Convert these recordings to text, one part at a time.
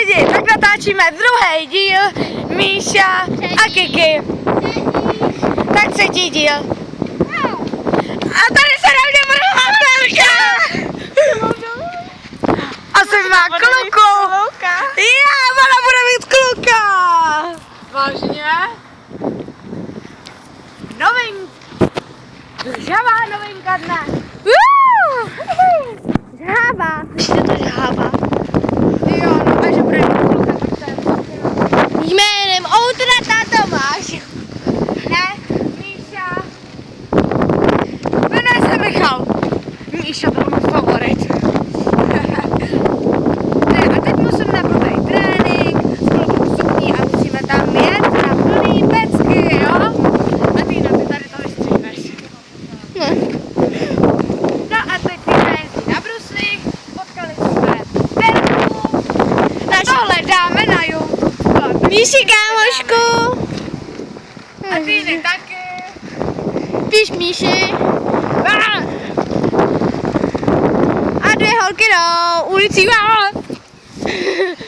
lidi, tak natáčíme druhý díl Míša a Kiki. Tak třetí díl. A tady se na mě mrhá Velka. Asi má kluku. Já, ona bude mít kluka. Vážně? Žhavá novinka dne. Žhavá. Už je to žhavá. Jo, no a že bude kluka, tak to je. Jménem Outrata Tomáš. Ne, Míša. Jmenuje se Michal. Míša byl můj favorit. Ne, a teď musím na plný trénink, s plnou sukní a musíme tam jet na plný pecky, jo? Martina, ty tady to vystříhneš. No a teď jsme jezdí na bruslích, potkali jsme Verku. Tohle dáme na YouTube. Míši kámošku. A Týny taky. Píš Míši. A dvě holky do ulicí.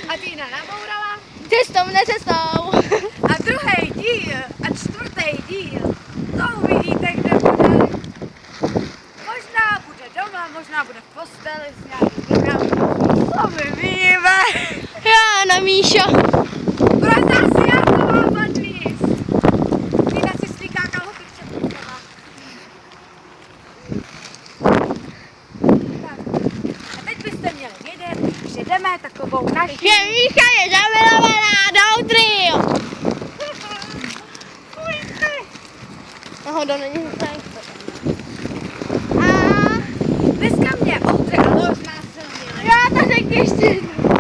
A Týna nabourala. Cestou, ne cestou. A druhý díl a čtvrtý díl, to uvidíte, kde bude. Možná bude doma, možná bude v posteli s nějakým blkem. To my víme. Já na Míša. Proto si já to mám odvíz. Týna si slíká kalhoty v čepkama. Tak. A teď byste měli vědět, že jdeme takovou naší. Že Míša je zamilovaná do Outratu. Náhodou není hezké. A dneska mě Outra a Lož násilnili. Já to řekni ještě jednou.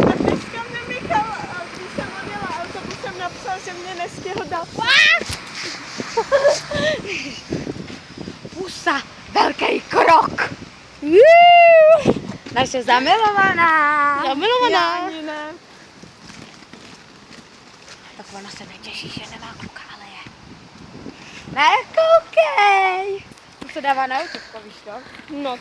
A dneska mě Michal, když jsem odjela autobusem, napsal, že mě nestihl dát. Pusa, velký krok. Naše zamilovaná. Já ani ne. Tak ona se netěší, že nemá kluka, ale je. Ne, koukej. To se dává na YouTube, víš to? No